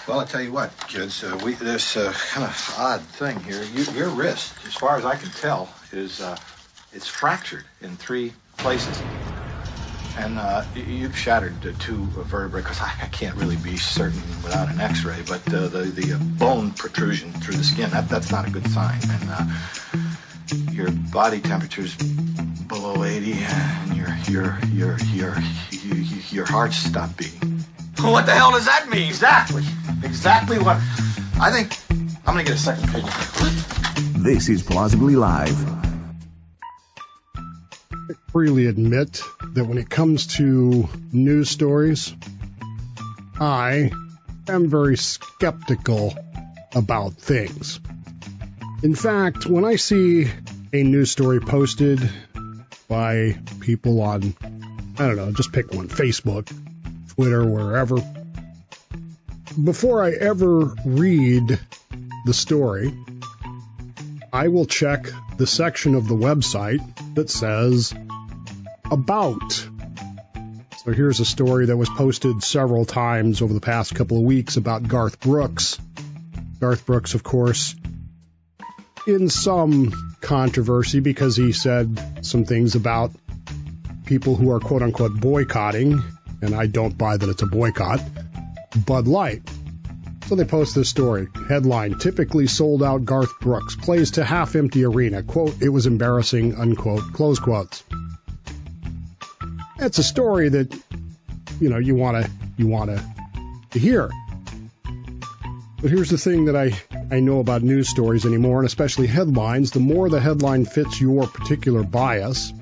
Well, I'll tell you what, kids, this kind of odd thing here. Your wrist, as far as I can tell, is it's fractured in 3 places. And you've shattered 2 vertebrae, because I can't really be certain without an x-ray, but the bone protrusion through the skin, that's not a good sign. And your body temperature's below 80, and your heart stopped beating. What the hell does that mean? Exactly what... I think I'm going to get a second page. This is Plausibly Live. I freely admit that when it comes to news stories, I am very skeptical about things. In fact, when I see a news story posted by people on, I don't know, just pick one, Facebook, Twitter, wherever, before I ever read the story, I will check the section of the website that says about. So here's a story that was posted several times over the past couple of weeks about Garth Brooks. Garth Brooks, of course, in some controversy because he said some things about people who are quote-unquote boycotting, and I don't buy that it's a boycott, Bud Light. So they post this story. Headline, typically sold out Garth Brooks plays to half-empty arena. Quote, it was embarrassing, unquote, close quotes. That's a story that, you want to hear. But here's the thing that I know about news stories anymore, and especially headlines. The more the headline fits your particular bias,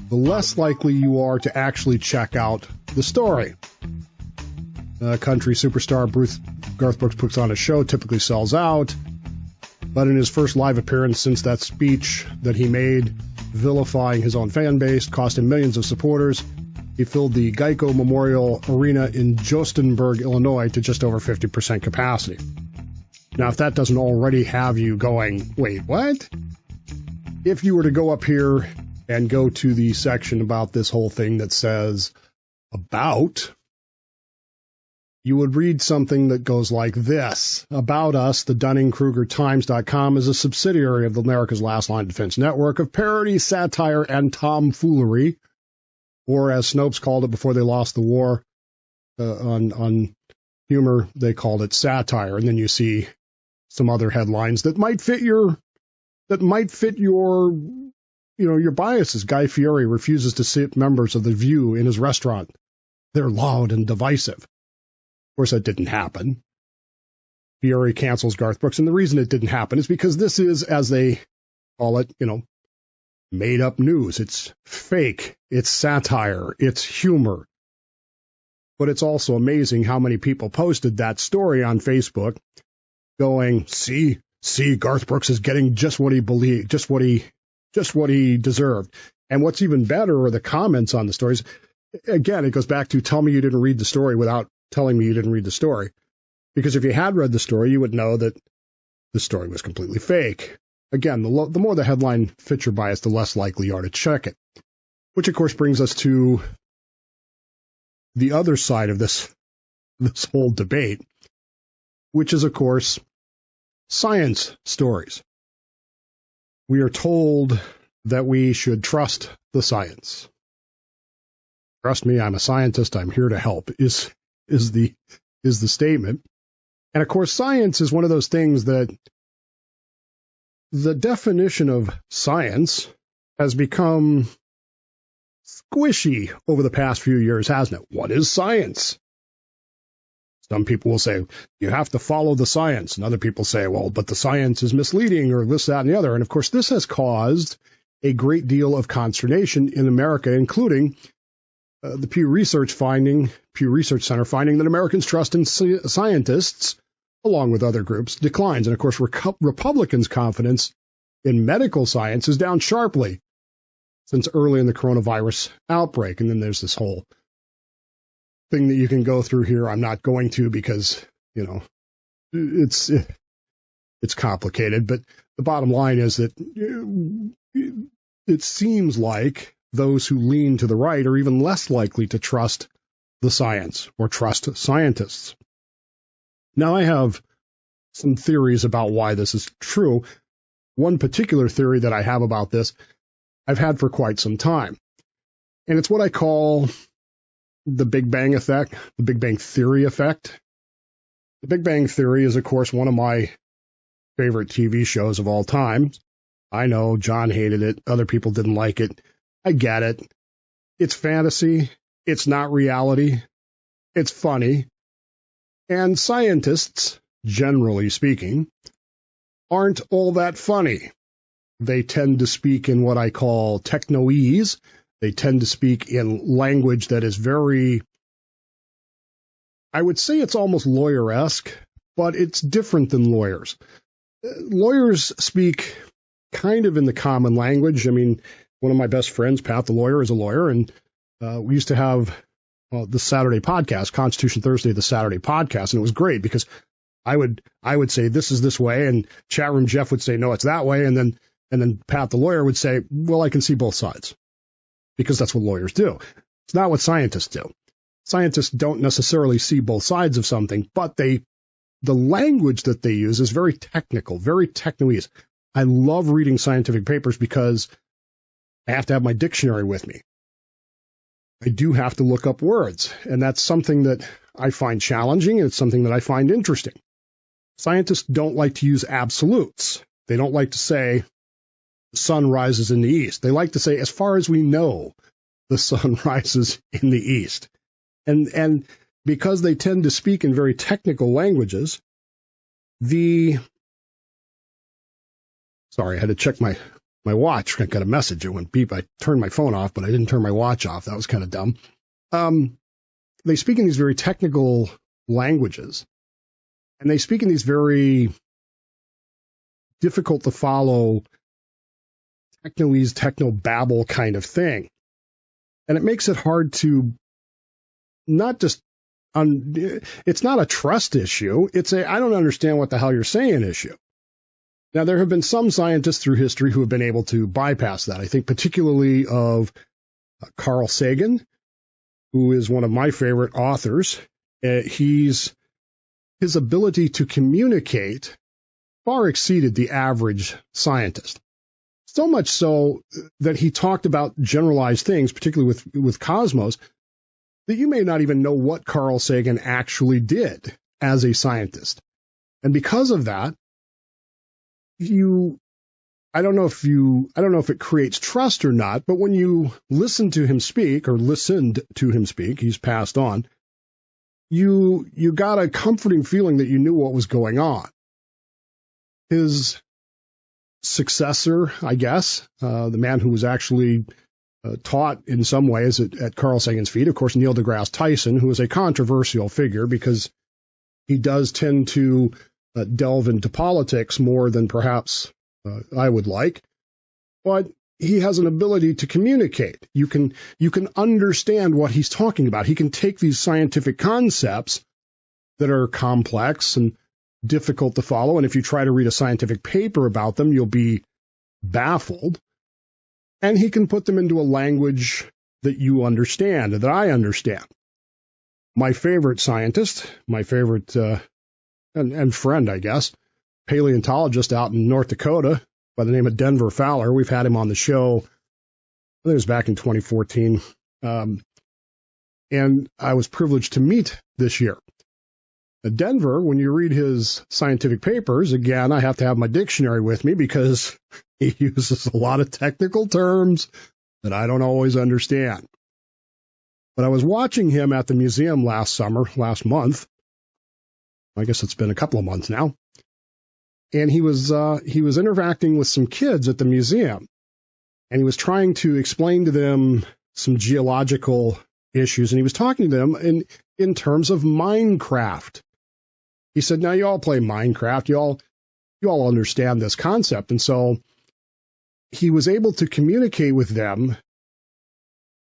the less likely you are to actually check out the story. Country superstar Garth Brooks puts on a show, typically sells out, but in his first live appearance since that speech that he made vilifying his own fan base, cost him millions of supporters, he filled the Geico Memorial Arena in Jostenberg, Illinois to just over 50% capacity. Now, if that doesn't already have you going, wait, what? If you were to go up here and go to the section about this whole thing that says about, you would read something that goes like this. About Us, the Dunning-Kruger-Times.com, is a subsidiary of the America's Last Line Defense network of parody, satire, and tomfoolery, or as Snopes called it before they lost the war on humor, they called it satire. And then you see some other headlines that might fit your your biases. Guy Fieri refuses to sit members of The View in his restaurant. They're loud and divisive. Of course, that didn't happen. Fieri cancels Garth Brooks, and the reason it didn't happen is because this is, as they call it, made up news. It's fake. It's satire. It's humor. But it's also amazing how many people posted that story on Facebook going, see, Garth Brooks is getting just what he believed, just what he deserved. And what's even better are the comments on the stories. Again, it goes back to tell me you didn't read the story without telling me you didn't read the story. Because if you had read the story, you would know that the story was completely fake. Again, the more the headline fits your bias, the less likely you are to check it. Which, of course, brings us to the other side of this whole debate, which is, of course, science stories. We are told that we should trust the science. Trust me, I'm a scientist. I'm here to help, is the statement. And, of course, science is one of those things that the definition of science has become squishy over the past few years, hasn't it? What is science? Some people will say, you have to follow the science. And other people say, well, but the science is misleading or this, that, and the other. And, of course, this has caused a great deal of consternation in America, including the Pew Research Center finding that Americans' trust in scientists, along with other groups, declines. And, of course, Republicans' confidence in medical science is down sharply since early in the coronavirus outbreak. And then there's this whole thing that you can go through here. I'm not going to because, it's complicated. But the bottom line is that it seems like those who lean to the right are even less likely to trust the science or trust scientists. Now, I have some theories about why this is true. One particular theory that I have about this, I've had for quite some time. And it's what I call the Big Bang effect, the Big Bang Theory effect. The Big Bang Theory is, of course, one of my favorite TV shows of all time. I know John hated it. Other people didn't like it. I get it. It's fantasy. It's not reality. It's funny. And scientists, generally speaking, aren't all that funny. They tend to speak in what I call technoese. They tend to speak in language that is very, I would say it's almost lawyer-esque, but it's different than lawyers. Lawyers speak kind of in the common language. I mean, one of my best friends, Pat the lawyer, is a lawyer, and we used to have the Saturday podcast, Constitution Thursday, the Saturday podcast, and it was great because I would say this is this way, and chat room Jeff would say no, it's that way, and then Pat the lawyer would say, well, I can see both sides, because that's what lawyers do. It's not what scientists do. Scientists don't necessarily see both sides of something, but the language that they use is very technical, very technoese. I love reading scientific papers because I have to have my dictionary with me. I do have to look up words, and that's something that I find challenging, and it's something that I find interesting. Scientists don't like to use absolutes. They don't like to say the sun rises in the east. They like to say, as far as we know, the sun rises in the east. And because they tend to speak in very technical languages, sorry, I had to check my watch. I got a message. It went beep. I turned my phone off, but I didn't turn my watch off. That was kind of dumb. They speak in these very technical languages, and they speak in these very difficult to follow technoese, technobabble kind of thing. And it makes it hard to not just, it's not a trust issue. It's a, I don't understand what the hell you're saying issue. Now, there have been some scientists through history who have been able to bypass that. I think particularly of Carl Sagan, who is one of my favorite authors. His ability to communicate far exceeded the average scientist. So much so that he talked about generalized things, particularly with cosmos, that you may not even know what Carl Sagan actually did as a scientist. And because of that, I don't know if it creates trust or not, but when you listen to him speak, or listened to him speak, he's passed on, you got a comforting feeling that you knew what was going on. His successor, I guess, the man who was actually taught in some ways at Carl Sagan's feet, of course, Neil deGrasse Tyson, who is a controversial figure because he does tend to delve into politics more than perhaps I would like, but he has an ability to communicate. You can understand what he's talking about. He can take these scientific concepts that are complex and difficult to follow, and if you try to read a scientific paper about them, you'll be baffled, and he can put them into a language that you understand, that I understand. My favorite scientist, my favorite and friend, I guess, paleontologist out in North Dakota by the name of Denver Fowler. We've had him on the show, I think it was back in 2014, and I was privileged to meet this year. Denver, when you read his scientific papers, again, I have to have my dictionary with me because he uses a lot of technical terms that I don't always understand. But I was watching him at the museum last month. I guess it's been a couple of months now. And he was interacting with some kids at the museum, and he was trying to explain to them some geological issues, and he was talking to them in terms of Minecraft. He said, now you all play Minecraft, you all understand this concept. And so he was able to communicate with them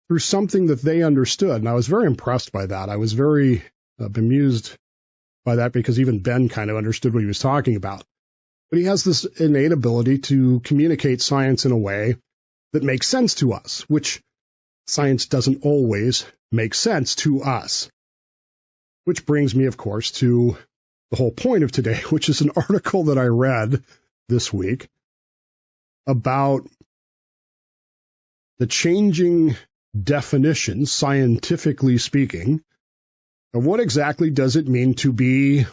through something that they understood. And I was very impressed by that. I was very bemused by that because even Ben kind of understood what he was talking about. But he has this innate ability to communicate science in a way that makes sense to us, which science doesn't always make sense to us. Which brings me, of course, to the whole point of today, which is an article that I read this week about the changing definition, scientifically speaking, of what exactly does it mean to be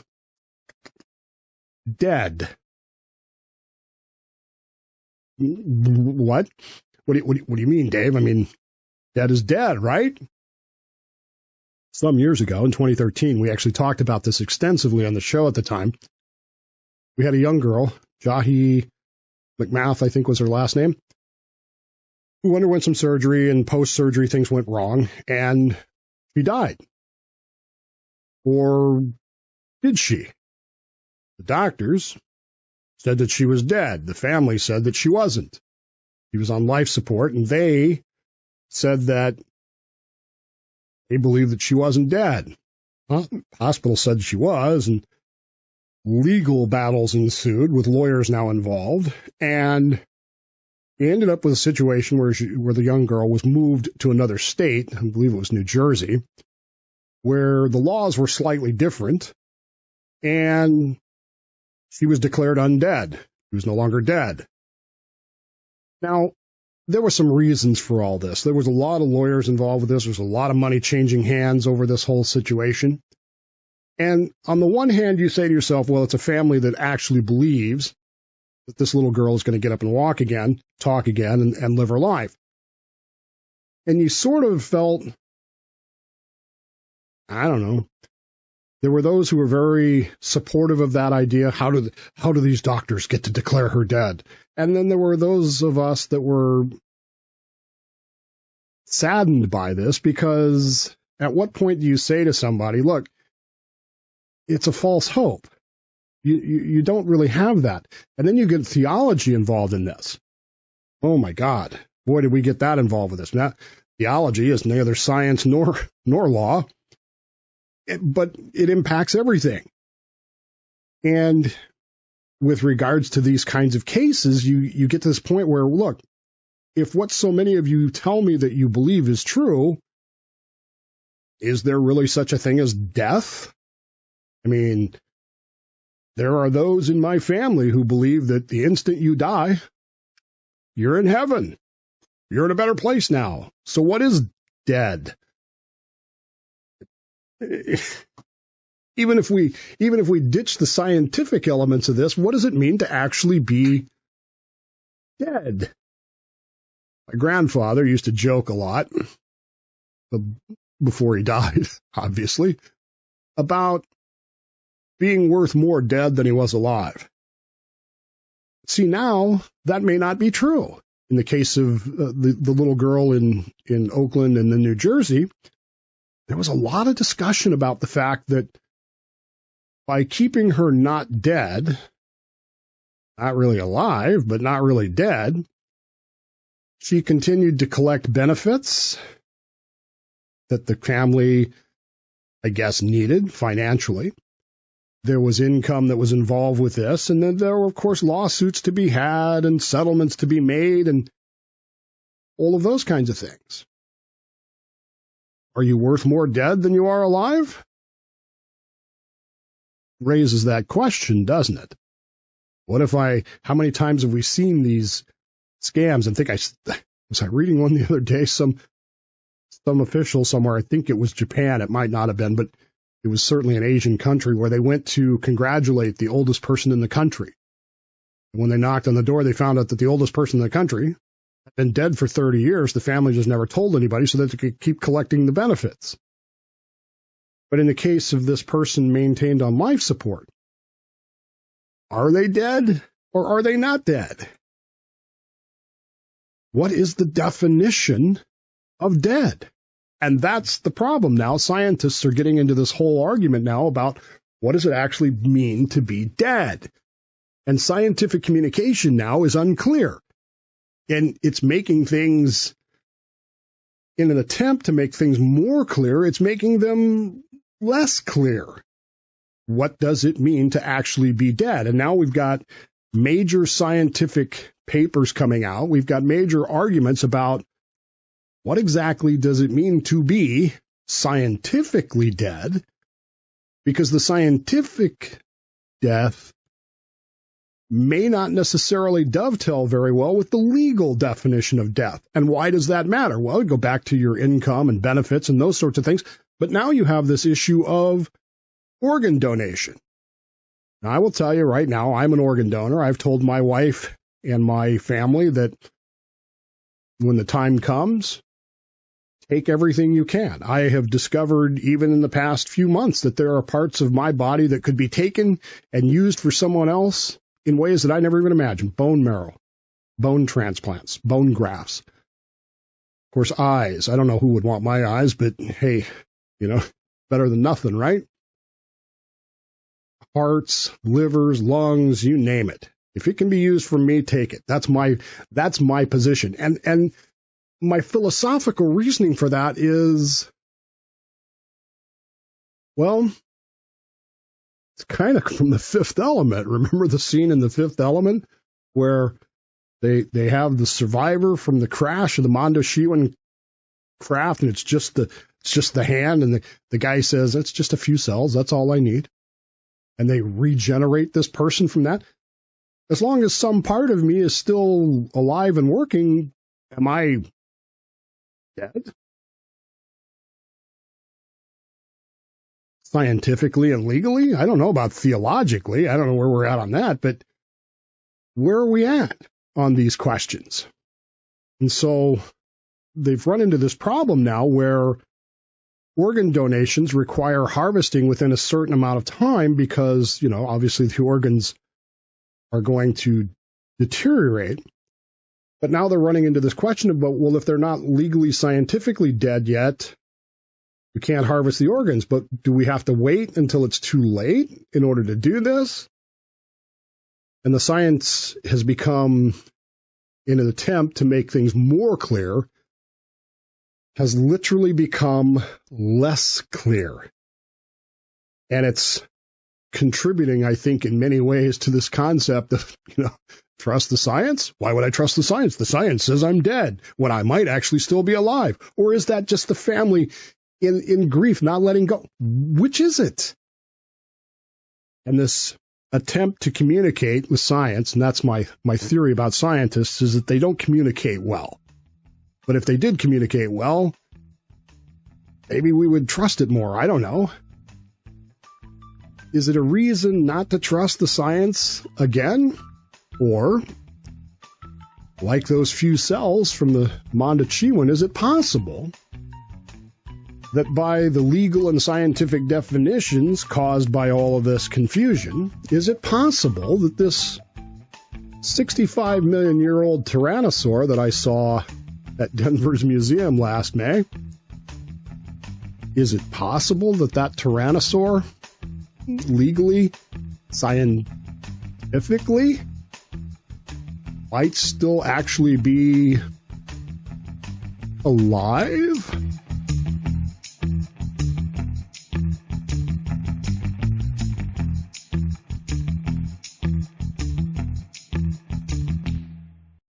dead. What? What do you mean, Dave? I mean, dead is dead, right? Some years ago, in 2013, we actually talked about this extensively on the show at the time. We had a young girl, Jahi McMath, I think was her last name, who underwent some surgery, and post-surgery things went wrong, and she died. Or did she? The doctors said that she was dead. The family said that she wasn't. She was on life support, and they said that they believed that she wasn't dead. Hospital said she was, and legal battles ensued with lawyers now involved, and we ended up with a situation where the young girl was moved to another state, I believe it was New Jersey, where the laws were slightly different, and she was declared undead. She was no longer dead. Now, there were some reasons for all this. There was a lot of lawyers involved with this. There was a lot of money changing hands over this whole situation. And on the one hand, you say to yourself, well, it's a family that actually believes that this little girl is going to get up and walk again, talk again, and live her life. And you sort of felt, I don't know, there were those who were very supportive of that idea. How do these doctors get to declare her dead? And then there were those of us that were saddened by this, because at what point do you say to somebody, look, it's a false hope. You don't really have that. And then you get theology involved in this. Oh, my God. Boy, did we get that involved with this. Now, theology is neither science nor law, but it impacts everything. And with regards to these kinds of cases, you get to this point where, look, if what so many of you tell me that you believe is true, is there really such a thing as death? I mean, there are those in my family who believe that the instant you die, you're in heaven. You're in a better place now. So what is dead? Even if we ditch the scientific elements of this, what does it mean to actually be dead? My grandfather used to joke a lot, before he died, obviously, about being worth more dead than he was alive. See, now that may not be true. In the case of the little girl in Oakland and then New Jersey, there was a lot of discussion about the fact that by keeping her not dead, not really alive, but not really dead, she continued to collect benefits that the family, I guess, needed financially. There was income that was involved with this, and then there were, of course, lawsuits to be had and settlements to be made and all of those kinds of things. Are you worth more dead than you are alive? Raises that question, doesn't it? What if how many times have we seen these scams? Was I reading one the other day? Some official somewhere, I think it was Japan, it might not have been, but it was certainly an Asian country, where they went to congratulate the oldest person in the country. And when they knocked on the door, they found out that the oldest person in the country had been dead for 30 years. The family just never told anybody so that they could keep collecting the benefits. But in the case of this person maintained on life support, are they dead or are they not dead? What is the definition of dead? And that's the problem now. Scientists are getting into this whole argument now about what does it actually mean to be dead? And scientific communication now is unclear. And it's making things, in an attempt to make things more clear, it's making them less clear. What does it mean to actually be dead? And now we've got major scientific papers coming out. We've got major arguments about what exactly does it mean to be scientifically dead? Because the scientific death may not necessarily dovetail very well with the legal definition of death. And why does that matter? Well, you go back to your income and benefits and those sorts of things. But now you have this issue of organ donation. Now, I will tell you right now, I'm an organ donor. I've told my wife and my family that when the time comes, take everything you can. I have discovered even in the past few months that there are parts of my body that could be taken and used for someone else in ways that I never even imagined. Bone marrow, bone transplants, bone grafts. Of course, eyes. I don't know who would want my eyes, but hey, better than nothing, right? Hearts, livers, lungs, you name it. If it can be used for me, take it. That's my position. And my philosophical reasoning for that is, well, it's kind of from the Fifth Element. Remember the scene in the Fifth Element where they have the survivor from the crash of the Mondoshiwan craft, and it's just the hand, and the guy says, it's just a few cells, that's all I need. And they regenerate this person from that. As long as some part of me is still alive and working, am I dead? Scientifically and legally? I don't know about theologically. I don't know where we're at on that, but where are we at on these questions? And so they've run into this problem now where organ donations require harvesting within a certain amount of time because, obviously the organs are going to deteriorate. But now they're running into this question about, well, if they're not legally, scientifically dead yet, we can't harvest the organs, but do we have to wait until it's too late in order to do this? And the science has become, in an attempt to make things more clear, has literally become less clear. And it's contributing, I think, in many ways to this concept of, trust the science? Why would I trust the science? The science says I'm dead when I might actually still be alive. Or is that just the family in grief, not letting go? Which is it? And this attempt to communicate with science, and that's my theory about scientists, is that they don't communicate well. But if they did communicate well, maybe we would trust it more. I don't know. Is it a reason not to trust the science again? Or, like those few cells from the Mondoshiwan, is it possible that by the legal and scientific definitions caused by all of this confusion, is it possible that this 65 million year old tyrannosaur that I saw at Denver's museum last May, is it possible that tyrannosaur, legally, scientifically, might still actually be alive?